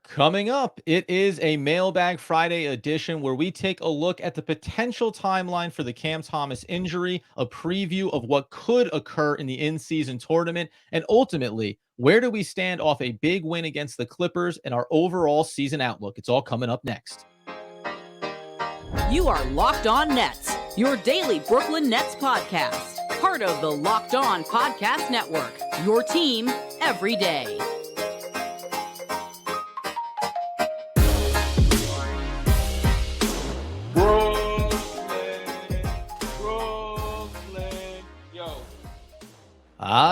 Coming up, it is a Mailbag Friday edition where we take a look at the potential timeline for the Cam Thomas injury, a preview of what could occur in the in-season tournament, and ultimately, where do we stand off a big win against the Clippers and our overall season outlook? It's all coming up next. You are Locked On Nets, your daily Brooklyn Nets podcast, part of the Locked On Podcast Network, your team every day.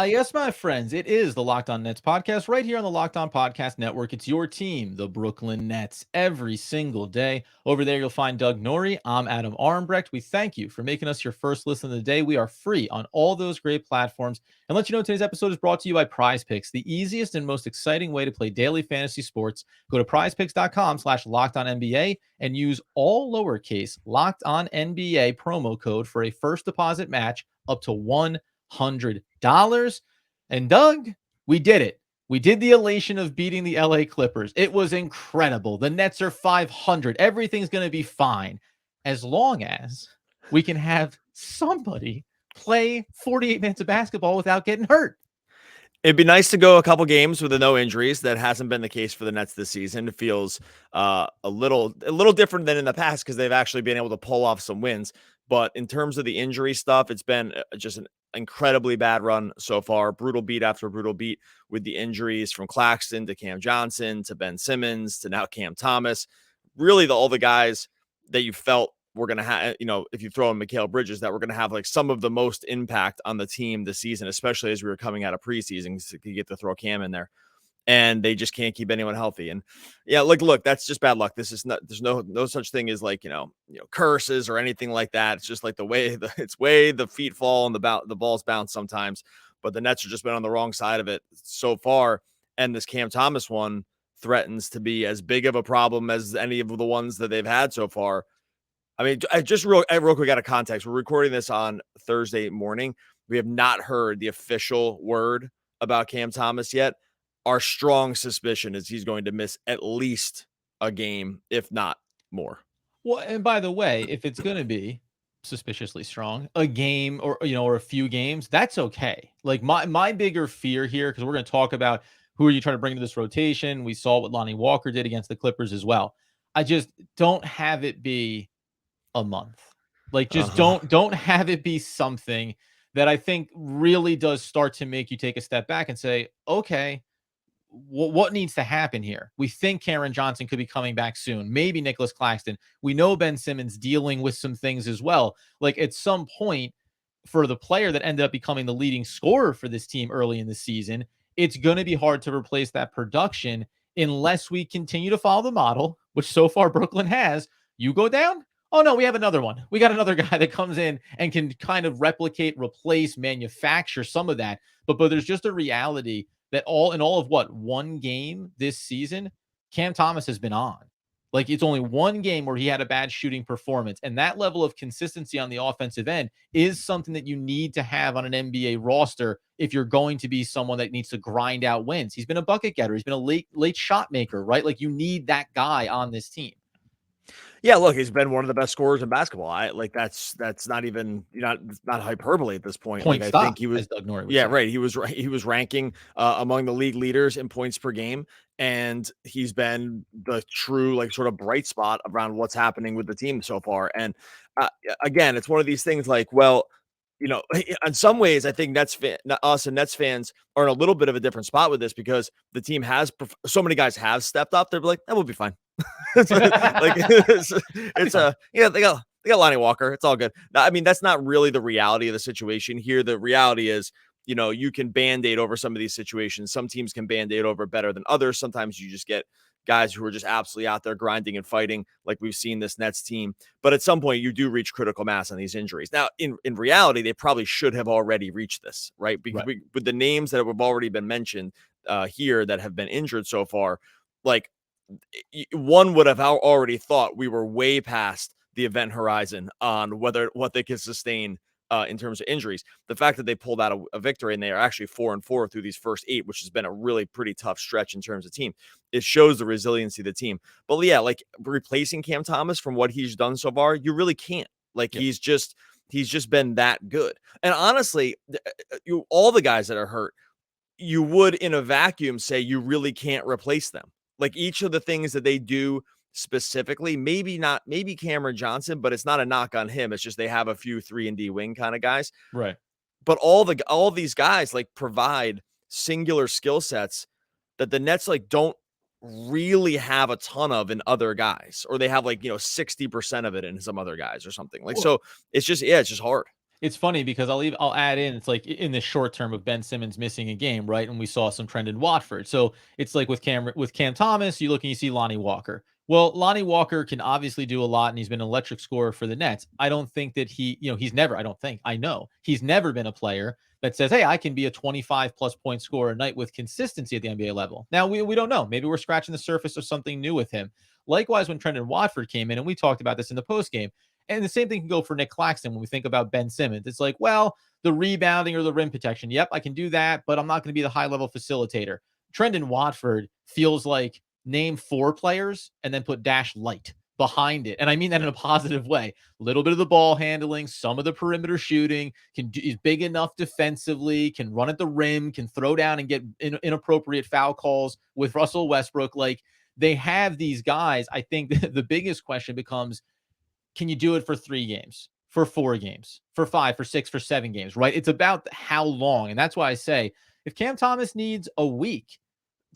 Yes, my friends, it is the Locked On Nets podcast right here on the Locked On Podcast Network. It's your team, the Brooklyn Nets, every single day. Over there, you'll find Doug Norrie. I'm Adam Armbrecht. We thank you for making us your first listen of the day. We are free on all those great platforms. And let you know today's episode is brought to you by Prize Picks, the easiest and most exciting way to play daily fantasy sports. Go to prizepicks.com/LockedOnNBA and use all lowercase Locked On NBA promo code for a first deposit match up to $100. And Doug, we did it. We did the elation of beating the LA Clippers. It was incredible. The Nets are 500. Everything's going to be fine as long as we can have somebody play 48 minutes of basketball without getting hurt. It'd be nice to go a couple games with no injuries. That hasn't been the case for the Nets this season. It feels a little different than in the past because they've actually been able to pull off some wins. But in terms of the injury stuff, it's been just an incredibly bad run so far. Brutal beat after brutal beat with the injuries from Claxton to Cam Johnson to Ben Simmons to now Cam Thomas. Really, all the guys that you felt we're going to have, if you throw in Mikal Bridges, that we're going to have like some of the most impact on the team this season, especially as we were coming out of preseason, so you get to throw Cam in there and they just can't keep anyone healthy. And yeah, look, that's just bad luck. This is not, there's no such thing as like, curses or anything like that. It's just like the way the feet fall and the balls bounce sometimes, but the Nets have just been on the wrong side of it so far. And this Cam Thomas one threatens to be as big of a problem as any of the ones that they've had so far. I mean, I just real quick out of context, we're recording this on Thursday morning. We have not heard the official word about Cam Thomas yet. Our strong suspicion is he's going to miss at least a game, if not more. Well, and by the way, if it's going to be suspiciously strong, a game or a few games, that's okay. Like my bigger fear here, because we're going to talk about who are you trying to bring to this rotation. We saw what Lonnie Walker did against the Clippers as well. I just don't have it be a month. Like just don't have it be something that I think really does start to make you take a step back and say, okay, what needs to happen here? We think Karen Johnson could be coming back soon. Maybe Nicholas Claxton. We know Ben Simmons dealing with some things as well. Like at some point, for the player that ended up becoming the leading scorer for this team early in the season, it's going to be hard to replace that production unless we continue to follow the model, which so far Brooklyn has. You go down. Oh, no, we have another one. We got another guy that comes in and can kind of replicate, replace, manufacture some of that. But there's just a reality that all of one game this season, Cam Thomas has been on. Like it's only one game where he had a bad shooting performance. And that level of consistency on the offensive end is something that you need to have on an NBA roster if you're going to be someone that needs to grind out wins. He's been a bucket getter. He's been a late shot maker, right? Like you need that guy on this team. Yeah, look, he's been one of the best scorers in basketball. That's not even not hyperbole at this point. Point like stop, I think he was, as Doug Norrie would yeah, say. right. He was ranking among the league leaders in points per game, and he's been the true like sort of bright spot around what's happening with the team so far. And again, it's one of these things like, well, in some ways, I think us and Nets fans are in a little bit of a different spot with this because the team has so many guys have stepped up. They're like, that will be fine. It's they got Lonnie Walker. It's all good. I mean, that's not really the reality of the situation here. The reality is, you can band-aid over some of these situations. Some teams can band-aid over better than others. Sometimes you just get guys who are just absolutely out there grinding and fighting like we've seen this Nets team. But at some point you do reach critical mass on these injuries. Now, in reality, they probably should have already reached this, right? Because with the names that have already been mentioned here that have been injured so far, like one would have already thought we were way past the event horizon on what they can sustain in terms of injuries. The fact that they pulled out a victory and they are actually 4-4 through these first 8, which has been a really pretty tough stretch in terms of team, it shows the resiliency of the team. But yeah, like replacing Cam Thomas from what he's done so far, you really can't. Like he's just been that good. And honestly, all the guys that are hurt, you would in a vacuum say you really can't replace them. Like each of the things that they do specifically, maybe Cameron Johnson, but it's not a knock on him. It's just they have a few 3-and-D wing kind of guys. Right. But all these guys like provide singular skill sets that the Nets like don't really have a ton of in other guys, or they have like, 60% of it in some other guys or something. Like, so it's just hard. It's funny because I'll add in, it's like in the short term of Ben Simmons missing a game, right? And we saw some trend in Watford. So it's like with Cam Thomas, you look and you see Lonnie Walker. Well, Lonnie Walker can obviously do a lot, and he's been an electric scorer for the Nets. I don't think that I know he's never been a player that says, hey, I can be a 25 plus point scorer a night with consistency at the NBA level. Now, we don't know. Maybe we're scratching the surface of something new with him. Likewise, when Trendon Watford came in, and we talked about this in the post game, and the same thing can go for Nick Claxton when we think about Ben Simmons. It's like, well, the rebounding or the rim protection. Yep, I can do that, but I'm not going to be the high level facilitator. Trendon Watford feels like name 4 players and then put dash light behind it. And I mean that in a positive way. A little bit of the ball handling, some of the perimeter shooting, is big enough defensively, can run at the rim, can throw down and get inappropriate foul calls with Russell Westbrook. Like they have these guys. I think the biggest question becomes, can you do it for 3 games, for 4 games, for 5, for 6, for 7 games, right? It's about how long. And that's why I say if Cam Thomas needs a week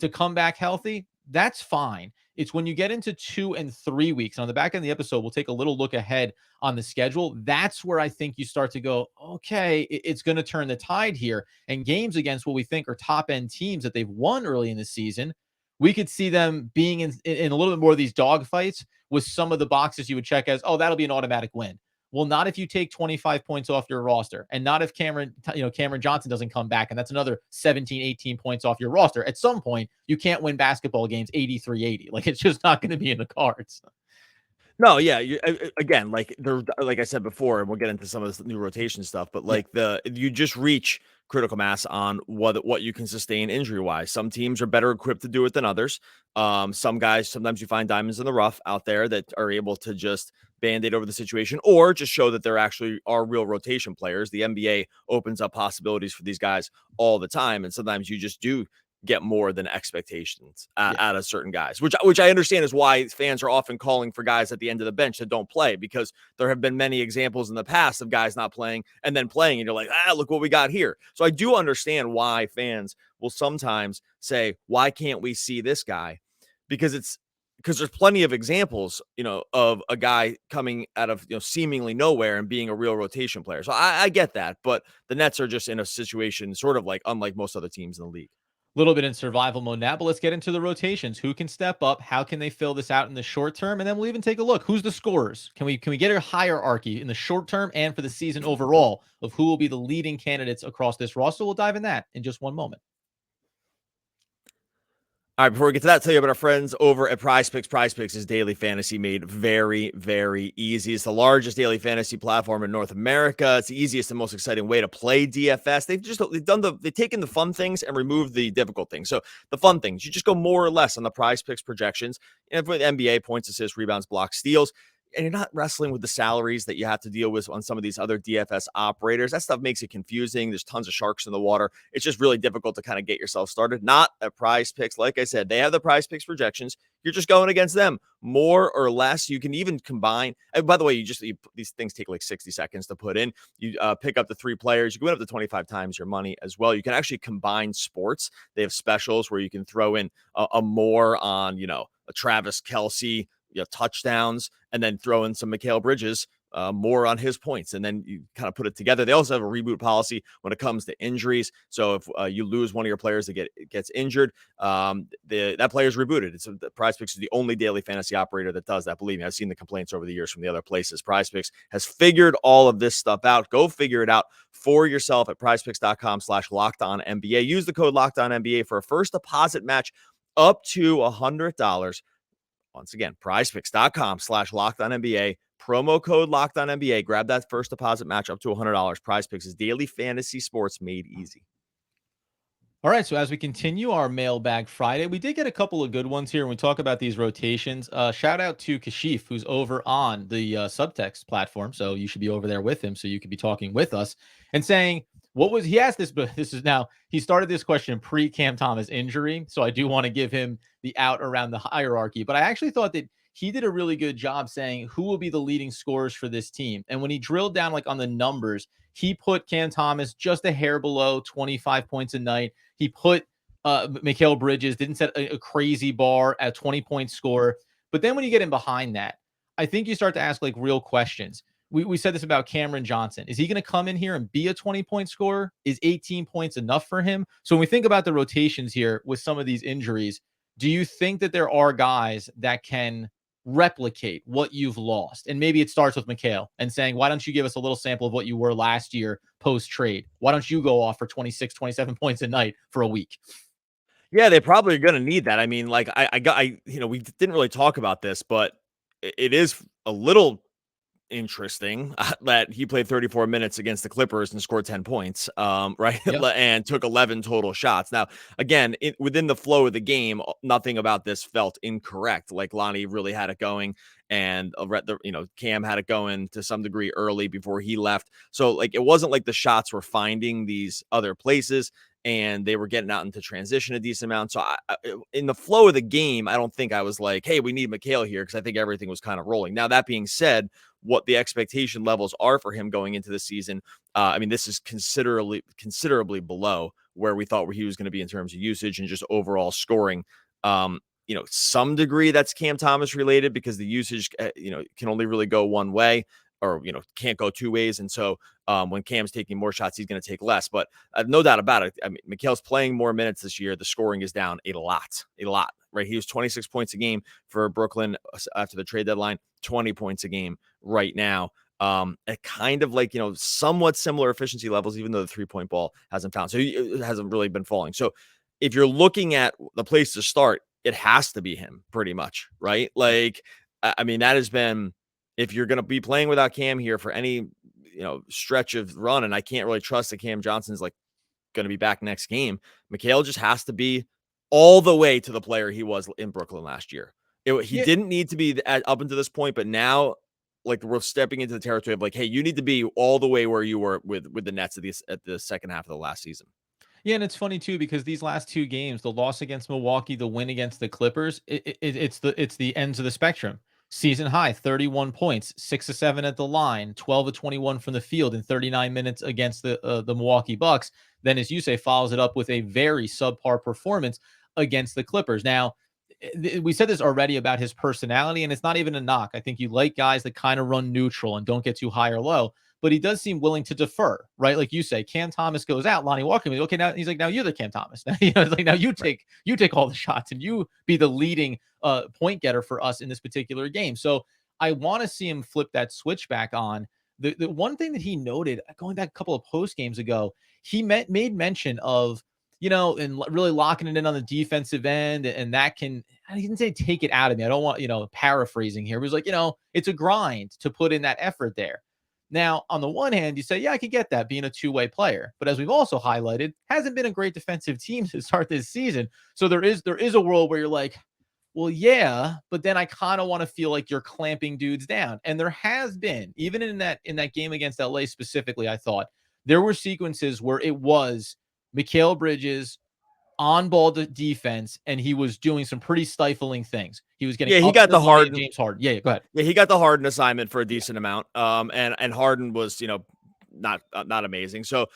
to come back healthy, that's fine. It's when you get into 2 and 3 weeks. And on the back end of the episode, we'll take a little look ahead on the schedule. That's where I think you start to go, okay, it's going to turn the tide here. And games against what we think are top end teams that they've won early in the season, we could see them being in a little bit more of these dogfights with some of the boxes you would check as, oh, that'll be an automatic win. Well, not if you take 25 points off your roster, and not if Cameron Johnson doesn't come back, and that's another 17, 18 points off your roster. At some point, you can't win basketball games 83-80. Like, it's just not going to be in the cards. No, yeah. Again, like like I said before, and we'll get into some of this new rotation stuff, but like you just reach critical mass on what you can sustain injury wise. Some teams are better equipped to do it than others. Some guys, sometimes you find diamonds in the rough out there that are able to just band-aid over the situation, or just show that there actually are real rotation players. The NBA opens up possibilities for these guys all the time, and sometimes you just do get more than expectations out of certain guys, which I understand is why fans are often calling for guys at the end of the bench that don't play, because there have been many examples in the past of guys not playing and then playing, and you're like, look what we got here. So I do understand why fans will sometimes say, why can't we see this guy? Because there's plenty of examples, of a guy coming out of, seemingly nowhere and being a real rotation player. So I get that, but the Nets are just in a situation sort of like unlike most other teams in the league. Little bit in survival mode now, but let's get into the rotations. Who can step up? How can they fill this out in the short term? And then we'll even take a look. Who's the scorers? Can we get a hierarchy in the short term and for the season overall of who will be the leading candidates across this roster? We'll dive in that in just one moment. All right, before we get to that, tell you about our friends over at Prize Picks. Prize Picks is daily fantasy made very, very easy. It's the largest daily fantasy platform in North America. It's the easiest and most exciting way to play DFS. They've taken the fun things and removed the difficult things. So the fun things, you just go more or less on the Prize Picks projections. And for the NBA, points, assists, rebounds, blocks, steals. And you're not wrestling with the salaries that you have to deal with on some of these other DFS operators. That stuff makes it confusing. There's tons of sharks in the water. It's just really difficult to kind of get yourself started. Not a Prize Picks. Like I said, they have the Prize Picks projections. You're just going against them more or less. You can even combine. And by the way, these things take like 60 seconds to put in. You pick up the 3 players. You can win up to 25 times your money as well. You can actually combine sports. They have specials where you can throw in a more on, a Travis Kelce, touchdowns, and then throw in some Mikal Bridges, more on his points, and then you kind of put it together. They also have a reboot policy when it comes to injuries. So if you lose one of your players that gets injured, that player is rebooted. The Prize Picks is the only daily fantasy operator that does that. Believe me, I've seen the complaints over the years from the other places. Prize Picks has figured all of this stuff out. Go figure it out for yourself at prizepicks.com/LockedOnNBA. Use the code LockedOnNBA for a first deposit match up to $100. Once again, prizepicks.com/LockedOnNBA, promo code Locked On NBA. Grab that first deposit match up to $100. Prize Picks is daily fantasy sports made easy. All right, so as we continue our Mailbag Friday, we did get a couple of good ones here when we talk about these rotations. Shout out to Kashif, who's over on the Subtext platform. So you should be over there with him, so you could be talking with us and saying, what was he asked this, but this is now, he started this question pre Cam Thomas injury. So I do want to give him the out around the hierarchy, but I actually thought that he did a really good job saying who will be the leading scorers for this team. And when he drilled down like on the numbers, he put Cam Thomas just a hair below 25 points a night. He put Mikal Bridges, didn't set a crazy bar at 20-point score. But then when you get in behind that, I think you start to ask like real questions. We said this about Cameron Johnson. Is he going to come in here and be a 20-point scorer? Is 18 points enough for him? So when we think about the rotations here with some of these injuries, do you think that there are guys that can replicate what you've lost? And maybe it starts with Mikal and saying, why don't you give us a little sample of what you were last year post trade? Why don't you go off for 26, 27 points a night for a week? Yeah, they probably are going to need that. I mean, like we didn't really talk about this, but it is a little interesting that he played 34 minutes against the Clippers and scored 10 points, right? Yep. And took 11 total shots. Now, again, within the flow of the game, nothing about this felt incorrect. Like Lonnie really had it going, and Cam had it going to some degree early before he left. So like it wasn't like the shots were finding these other places, and they were getting out into transition a decent amount. So in the flow of the game, I don't think I was like, hey, we need Mikal here, because I think everything was kind of rolling. Now, that being said, what the expectation levels are for him going into the season, I mean, this is considerably below where we thought he was going to be in terms of usage and just overall scoring. Some degree that's Cam Thomas related, because the usage, can only really go one way, or, can't go two ways. And so when Cam's taking more shots, he's going to take less. But no doubt about it. I mean, Mikal's playing more minutes this year. The scoring is down a lot, right? He was 26 points a game for Brooklyn after the trade deadline, 20 points a game right now. At kind of like, somewhat similar efficiency levels, even though the 3-point ball hasn't found. So it hasn't really been falling. So if you're looking at the place to start, it has to be him pretty much, right? Like, I mean, that has been, if you're going to be playing without Cam here for any, stretch of run, and I can't really trust that Cam Johnson's like going to be back next game, Mikal just has to be all the way to the player he was in Brooklyn last year. He didn't need to be up until this point, but now, like, we're stepping into the territory of like, hey, you need to be all the way where you were with the Nets at the second half of the last season. Yeah, and it's funny too, because these last two games, the loss against Milwaukee, the win against the Clippers, it's the ends of the spectrum. Season high, 31 points, 6 of 7 at the line, 12 of 21 from the field in 39 minutes against the Milwaukee Bucks. Then, as you say, follows it up with a very subpar performance against the Clippers. Now, we said this already about his personality, and it's not even a knock. I think you like guys that kind of run neutral and don't get too high or low, but he does seem willing to defer, right? Like you say, Cam Thomas goes out, Lonnie Walker, okay, now he's like, now you're the Cam Thomas. It's like, now you take all the shots and you be the leading point getter for us in this particular game. So I want to see him flip that switch back on. The one thing that he noted, going back a couple of post games ago, he made mention of, and really locking it in on the defensive end. And that can, I didn't say take it out of me. I don't want, paraphrasing here. It was like, it's a grind to put in that effort there. Now, on the one hand, you say, yeah, I could get that being a two-way player. But as we've also highlighted, hasn't been a great defensive team to start this season. So there is a world where you're like, well, yeah, but then I kind of want to feel like you're clamping dudes down. And there has been, even in that game against LA specifically, I thought there were sequences where it was Mikal Bridges on ball defense, and he was doing some pretty stifling things. He was getting he got the Harden. James Harden. Yeah, go ahead. Yeah, he got the Harden assignment for a decent amount. And Harden was, not amazing. So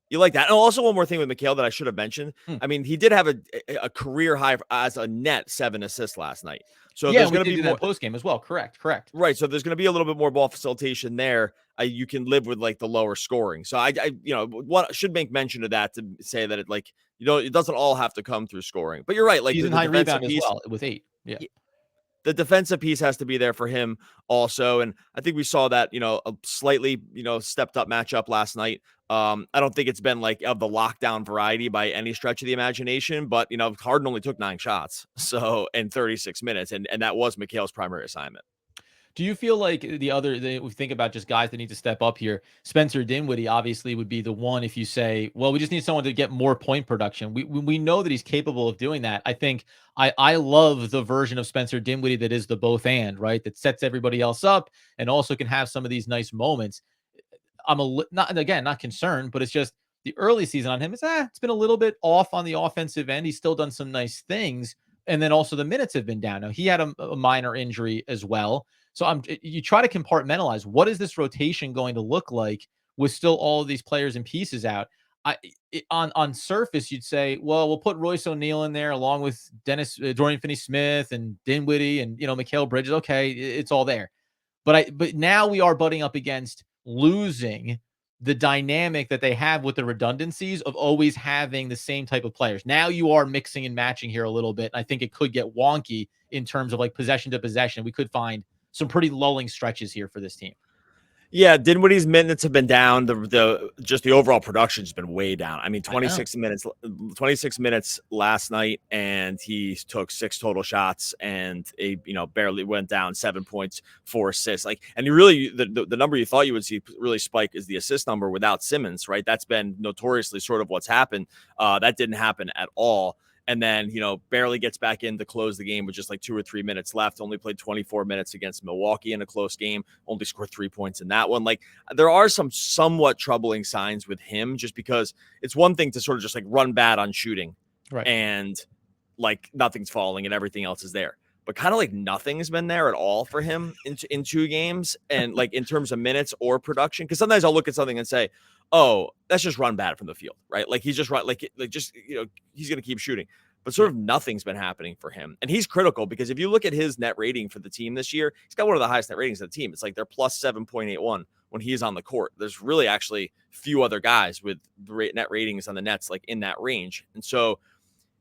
you like that. And also one more thing with Mikal that I should have mentioned. I mean, he did have a career high as a net 7 assists last night. So there's going to be more post game as well. Correct. Right. So there's going to be a little bit more ball facilitation there. You can live with like the lower scoring. So I what should make mention of that to say that it doesn't all have to come through scoring. But you're right. Like he's in high rebound as well with 8. Yeah. The defensive piece has to be there for him also. And I think we saw that, a slightly, stepped up matchup last night. I don't think it's been like of the lockdown variety by any stretch of the imagination, but, Harden only took 9 shots. So in 36 minutes. And that was Mikal's primary assignment. Do you feel like we think about just guys that need to step up here? Spencer Dinwiddie obviously would be the one if you say, well, we just need someone to get more point production. We know that he's capable of doing that. I think I love the version of Spencer Dinwiddie that is the both and, right? That sets everybody else up and also can have some of these nice moments. Not concerned, but it's just the early season on him is it's been a little bit off on the offensive end. He's still done some nice things, and then also the minutes have been down. Now he had a minor injury as well, so you try to compartmentalize what is this rotation going to look like with still all of these players and pieces out. On surface, you'd say, well, we'll put Royce O'Neal in there along with Dorian Finney-Smith and Dinwiddie and Mikal Bridges. Okay, it's all there. But now we are butting up against losing the dynamic that they have with the redundancies of always having the same type of players. Now you are mixing and matching here a little bit. I think it could get wonky in terms of like possession to possession. We could find some pretty lulling stretches here for this team. Yeah, Dinwiddie's minutes have been down. The overall production has been way down. I mean, 26 minutes last night, and he took 6 total shots and barely went down 7 points, 4 assists. And you really the number you thought you would see really spike is the assist number without Simmons, right? That's been notoriously sort of what's happened. That didn't happen at all. And then, barely gets back in to close the game with just like 2 or 3 minutes left. Only played 24 minutes against Milwaukee in a close game. Only scored 3 points in that one. Like, there are some somewhat troubling signs with him, just because it's one thing to sort of just like run bad on shooting, right? And like nothing's falling and everything else is there. But kind of like nothing's been there at all for him in 2 games, and like in terms of minutes or production. Because sometimes I'll look at something and say, oh, that's just run bad from the field, right? Like he's just he's going to keep shooting. But sort of nothing's been happening for him. And he's critical because if you look at his net rating for the team this year, he's got one of the highest net ratings of the team. It's like they're plus 7.81 when he's on the court. There's really actually few other guys with net ratings on the Nets like in that range. And so,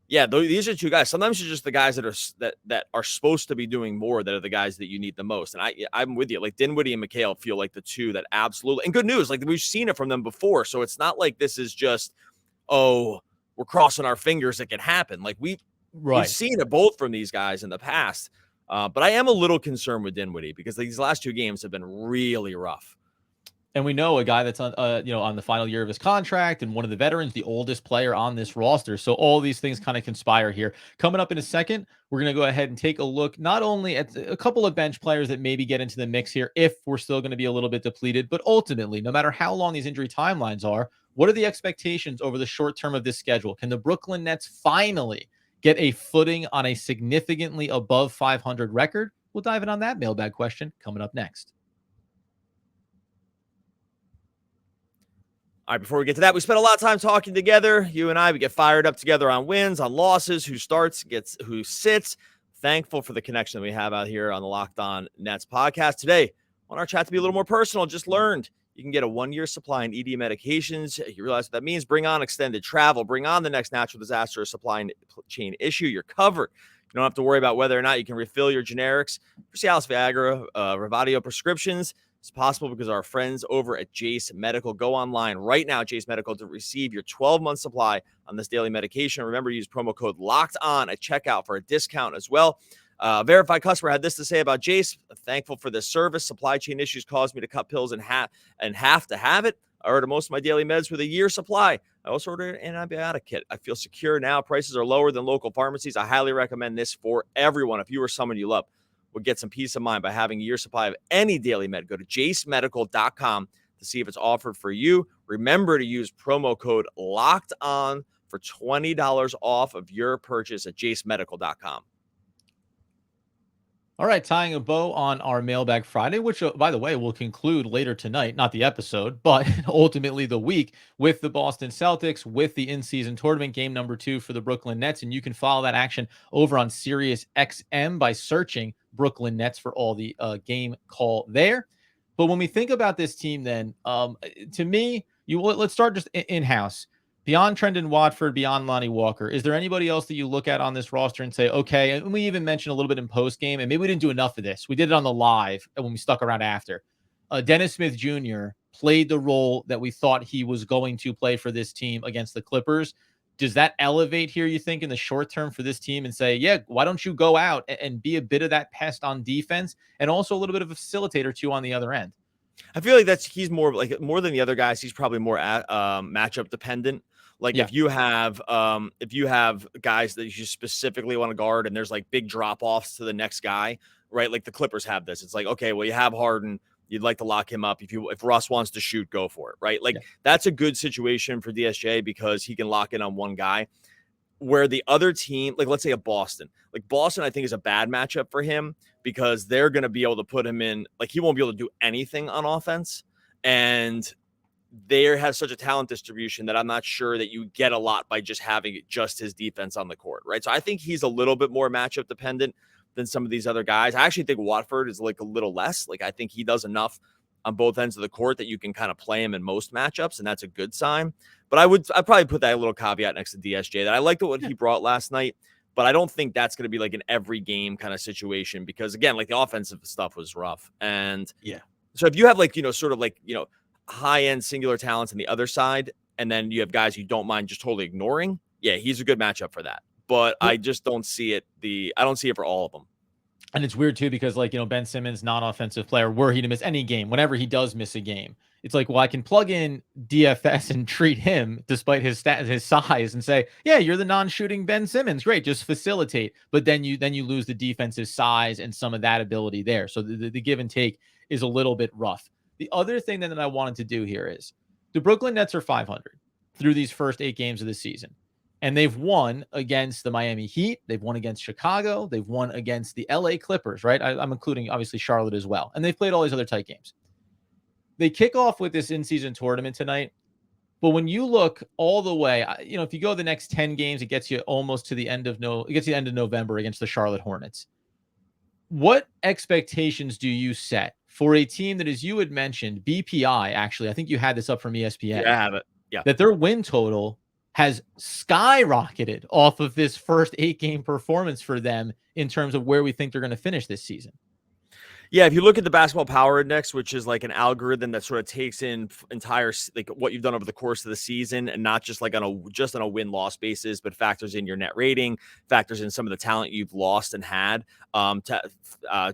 yeah, these are 2 guys. Sometimes it's just the guys that are supposed to be doing more that are the guys that you need the most. And I'm with you. Like Dinwiddie and Mikal feel like the 2 that absolutely, and good news, like we've seen it from them before. So it's not like this is just, we're crossing our fingers it can happen. Like we've seen it both from these guys in the past. But I am a little concerned with Dinwiddie because these last 2 games have been really rough. And we know a guy that's on, on the final year of his contract and one of the veterans, the oldest player on this roster. So all these things kind of conspire here. Coming up in a second, we're going to go ahead and take a look not only at a couple of bench players that maybe get into the mix here if we're still going to be a little bit depleted, but ultimately, no matter how long these injury timelines are, what are the expectations over the short term of this schedule? Can the Brooklyn Nets finally get a footing on a significantly above 500 record? We'll dive in on that mailbag question coming up next. All right, before we get to that, we spent a lot of time talking together. You and I, we get fired up together on wins, on losses, who starts, who sits. Thankful for the connection that we have out here on the Locked On Nets podcast. Today, I want our chat to be a little more personal. Just learned you can get a 1-year supply in ED medications. You realize what that means. Bring on extended travel. Bring on the next natural disaster or supply chain issue. You're covered. You don't have to worry about whether or not you can refill your generics for Cialis, Viagra, Revatio prescriptions. It's possible because our friends over at Jace Medical. Go online right now, Jace Medical, to receive your 12-month supply on this daily medication. Remember, use promo code LOCKEDON at checkout for a discount as well. Verified customer had this to say about Jace. Thankful for this service. Supply chain issues caused me to cut pills in half to have it. I ordered most of my daily meds with a year supply. I also ordered an antibiotic kit. I feel secure now. Prices are lower than local pharmacies. I highly recommend this for everyone. If you or someone you love would get some peace of mind by having a year supply of any daily med, go to jacemedical.com to see if it's offered for you. Remember to use promo code LOCKEDON for $20 off of your purchase at jacemedical.com. All right, tying a bow on our Mailbag Friday, which, by the way, will conclude later tonight, not the episode, but ultimately the week with the Boston Celtics, with the in-season tournament, game number 2 for the Brooklyn Nets. And you can follow that action over on Sirius XM by searching Brooklyn Nets for all the game call there. But when we think about this team, then, to me, let's start just in-house. Beyond Trendon Watford, beyond Lonnie Walker, is there anybody else that you look at on this roster and say, okay, and we even mentioned a little bit in post-game, and maybe we didn't do enough of this. We did it on the live when we stuck around after. Dennis Smith Jr. played the role that we thought he was going to play for this team against the Clippers. does that elevate here, you think, in the short term for this team and say, yeah, why don't you go out and be a bit of that pest on defense and also a little bit of a facilitator too on the other end? I feel like he's more like more than the other guys. He's probably more matchup dependent. Like Yeah. if you have guys that you specifically want to guard, and there's like big drop offs to the next guy, right? Like the Clippers have this. It's like, okay, well, you have Harden, you'd like to lock him up. If Russ wants to shoot, go for it, right? Like that's a good situation for DSJ because he can lock in on one guy. Where the other team, like let's say Boston, I think is a bad matchup for him because they're going to be able to put him in, like he won't be able to do anything on offense. And there has such a talent distribution that I'm not sure that you get a lot by just having just his defense on the court, right? So I think he's a little bit more matchup dependent than some of these other guys. I actually think Watford is like a little less. Like I think he does enough on both ends of the court that you can kind of play him in most matchups, and that's a good sign. But I'd probably put that little caveat next to DSJ that I liked what he brought last night, but I don't think that's going to be like an every game kind of situation because again, like the offensive stuff was rough. And so if you have like, sort of like, high end singular talents on the other side, and then you have guys you don't mind just totally ignoring, he's a good matchup for that. But I just don't see it. I don't see it for all of them. And it's weird too, because like, Ben Simmons, non-offensive player, were he to miss any game, whenever he does miss a game, it's like, well, I can plug in DFS and treat him despite his size and say, yeah, you're the non-shooting Ben Simmons. Great. Just facilitate. But then you lose the defensive size and some of that ability there. So the give and take is a little bit rough. The other thing that I wanted to do here is the Brooklyn Nets are 500 through these first 8 games of the season. And they've won against the Miami Heat. They've won against Chicago. They've won against the LA Clippers, right? I'm including obviously Charlotte as well. And they've played all these other tight games. They kick off with this in-season tournament tonight. But when you look all the way, if you go the next 10 games, it gets you almost to the end of November against the Charlotte Hornets. What expectations do you set for a team that, as you had mentioned, BPI, actually, I think you had this up from ESPN. Yeah, I have it. Yeah. That their win total has skyrocketed off of this first 8-game performance for them in terms of where we think they're going to finish this season. Yeah, if you look at the Basketball Power Index, which is like an algorithm that sort of takes in entire like what you've done over the course of the season, and not just like on a win-loss basis, but factors in your net rating, factors in some of the talent you've lost and had,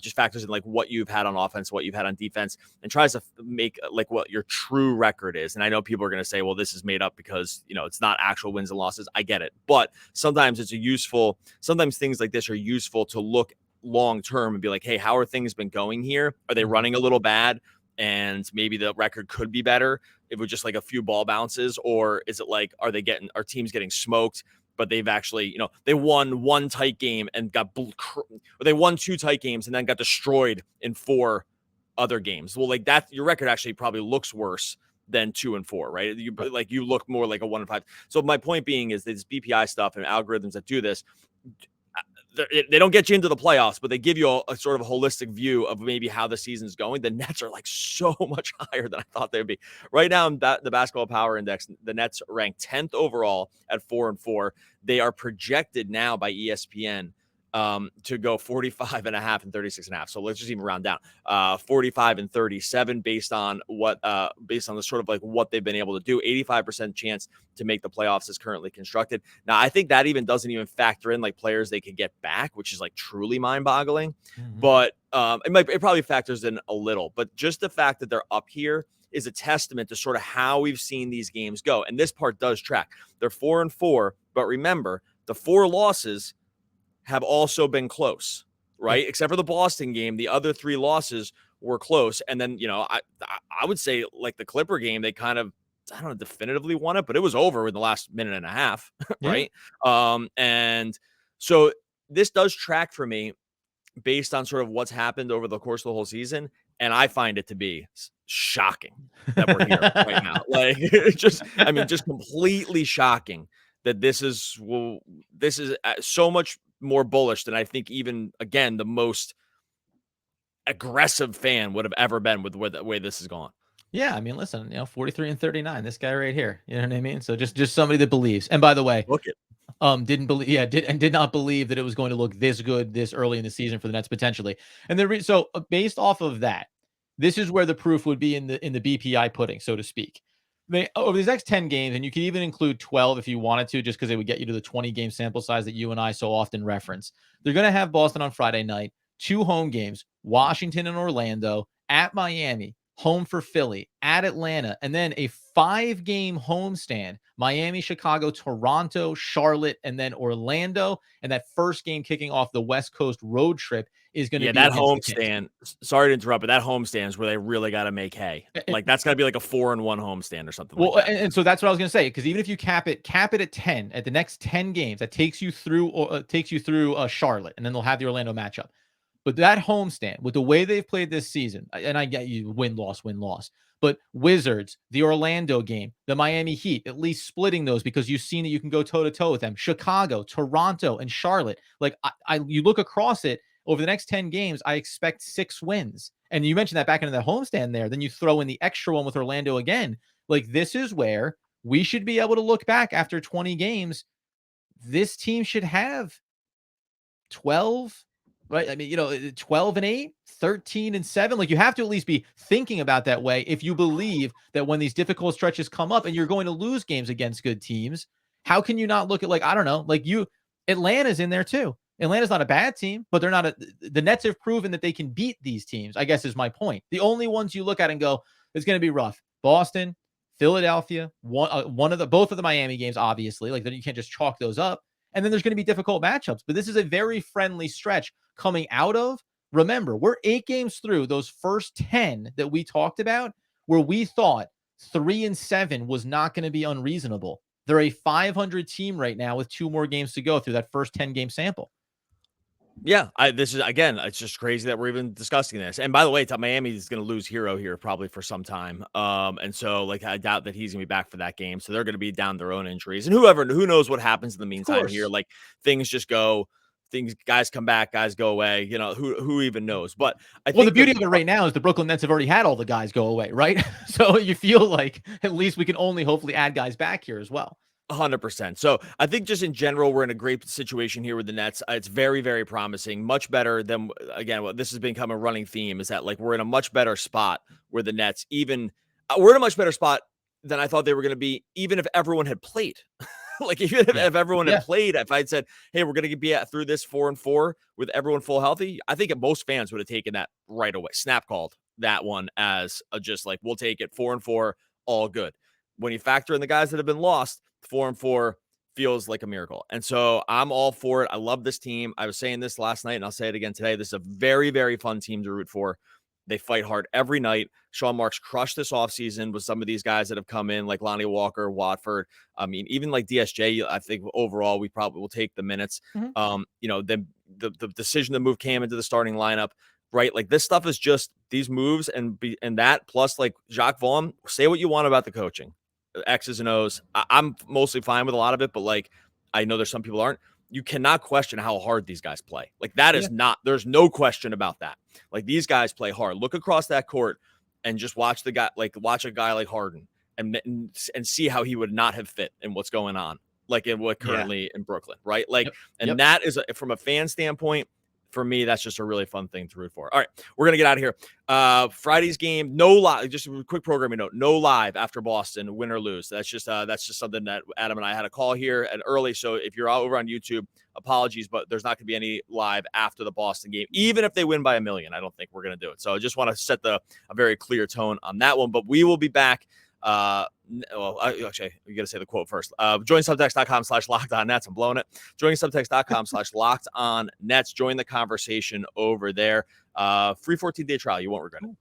just factors in like what you've had on offense, what you've had on defense, and tries to make like what your true record is. And I know people are going to say, well, this is made up because it's not actual wins and losses. I get it, but sometimes sometimes things like this are useful to look long term and be like, hey, how are things been going here? Are they running a little bad and maybe the record could be better if it was just like a few ball bounces? Or is it like, are teams getting smoked, but they've actually, they won one tight game and they won 2 tight games and then got destroyed in 4 other games? Well, like that, your record actually probably looks worse than 2 and 4, right? You look more like a 1 and 5. So my point being is this BPI stuff and algorithms that do this, they don't get you into the playoffs, but they give you a sort of a holistic view of maybe how the season's going. The Nets are like so much higher than I thought they'd be. Right now in the Basketball Power Index, the Nets rank 10th overall at 4-4. They are projected now by ESPN to go 45.5 and 36.5. So let's just even round down 45 and 37 based on the sort of like what they've been able to do. 85% chance to make the playoffs is currently constructed. Now, I think that even doesn't even factor in like players they could get back, which is like truly mind boggling. Mm-hmm. But it probably factors in a little, but just the fact that they're up here is a testament to sort of how we've seen these games go. And this part does track. They're 4-4, but remember the 4 losses have also been close, right? Yeah. Except for the Boston game, the other 3 losses were close. And then, I would say like the Clipper game, they kind of, definitively won it, but it was over in the last minute and a half, right? Yeah. And so this does track for me based on sort of what's happened over the course of the whole season. And I find it to be shocking that we're here right now. Like just completely shocking that this is so much more bullish than I think even, again, the most aggressive fan would have ever been with the way this has gone. Yeah, I mean, listen, 43 and 39, this guy right here, you know what I mean? So just somebody that believes. And by the way, look it. Did not believe that it was going to look this good this early in the season for the Nets potentially. And so based off of that, this is where the proof would be in the BPI pudding, so to speak. they over these next 10 games, and you could even include 12 if you wanted to, just because it would get you to the 20 game sample size that you and I so often reference. They're going to have Boston on Friday night, 2 home games, Washington and Orlando, at Miami, home for Philly, at Atlanta, and then a 5-game homestand, Miami, Chicago, Toronto, Charlotte, and then Orlando. And that first game kicking off the West Coast road trip is going to be that against the Kings. homestand. Sorry to interrupt, but that homestand is where they really got to make hay. Like that's got to be like a 4-1 homestand or something. Well, like that. And so that's what I was going to say, because even if you cap it at 10 at the next 10 games, that takes you through Charlotte, and then they'll have the Orlando matchup. But that homestand, with the way they've played this season, and I get you win loss, but Wizards, the Orlando game, the Miami Heat, at least splitting those because you've seen that you can go toe to toe with them. Chicago, Toronto, and Charlotte. Like you look across it over the next 10 games, I expect 6 wins. And you mentioned that back into the homestand there. Then you throw in the extra one with Orlando again. Like, this is where we should be able to look back after 20 games. This team should have 12, right? I mean, 12-8, 13-7. Like, you have to at least be thinking about that way if you believe that when these difficult stretches come up and you're going to lose games against good teams, how can you not look at, like, I don't know, like Atlanta's in there too. Atlanta's not a bad team, but they're not the Nets have proven that they can beat these teams, I guess is my point. The only ones you look at and go, it's going to be rough. Boston, Philadelphia, both of the Miami games, obviously, like, you can't just chalk those up. And then there's going to be difficult matchups, but this is a very friendly stretch coming out of. Remember, we're 8 games through those first 10 that we talked about, where we thought 3-7 was not going to be unreasonable. They're a 500 team right now with 2 more games to go through that first 10 game sample. Yeah, this is, again, it's just crazy that we're even discussing this. And by the way, Miami is going to lose Hero here probably for some time. And so, like, I doubt that he's going to be back for that game. So they're going to be down their own injuries. And who knows what happens in the meantime here. Like, things just go, guys come back, guys go away. Who even knows? But I think the beauty of it right now is the Brooklyn Nets have already had all the guys go away, right? So you feel like at least we can only hopefully add guys back here as well. 100%. So I think just in general, we're in a great situation here with the Nets. It's very, very promising, much better than, again, what this has become a running theme is that, like, we're in a much better spot where the Nets we're in a much better spot than I thought they were going to be, even if everyone had played. Like, even if everyone had played, if I'd said, hey, we're going to be through this 4-4 with everyone full healthy, I think most fans would have taken that right away. Snap called that one as just like, we'll take it 4-4, all good. When you factor in the guys that have been lost, 4-4 feels like a miracle. And so I'm all for it. I love this team. I was saying this last night and I'll say it again today. This is a very, very fun team to root for. They fight hard every night. Sean Marks crushed this offseason with some of these guys that have come in, like Lonnie Walker, Watford. I mean, even like DSJ, I think overall we probably will take the minutes. Mm-hmm. The decision to move Cam into the starting lineup, right? Like, this stuff is just these moves and that plus, like, Jacques Vaughn, say what you want about the coaching. X's and O's. I'm mostly fine with a lot of it, but, like, I know there's some people aren't. You cannot question how hard these guys play. Like, that is there's no question about that. Like, these guys play hard. Look across that court and just watch a guy like Harden and see how he would not have fit in what's going on, like in what currently in Brooklyn, right? Like, and that is from a fan standpoint, for me, that's just a really fun thing to root for. All right, we're going to get out of here. Friday's game, no live, just a quick programming note, no live after Boston, win or lose. That's just something that Adam and I had a call here at early. So if you're over on YouTube, apologies, but there's not going to be any live after the Boston game, even if they win by 1 million. I don't think we're going to do it. So I just want to set a very clear tone on that one, but we will be back. Actually, you got to say the quote first. Join subtext.com/lockedonnets. I'm blowing it. Join subtext.com/lockedonnets. Join the conversation over there. Free 14-day trial. You won't regret it.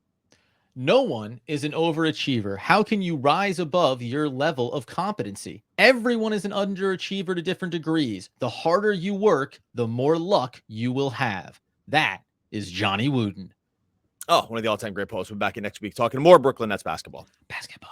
No one is an overachiever. How can you rise above your level of competency? Everyone is an underachiever to different degrees. The harder you work, the more luck you will have. That is Johnny Wooden. Oh, one of the all-time great posts. We're back in next week talking more Brooklyn Nets basketball. Basketball.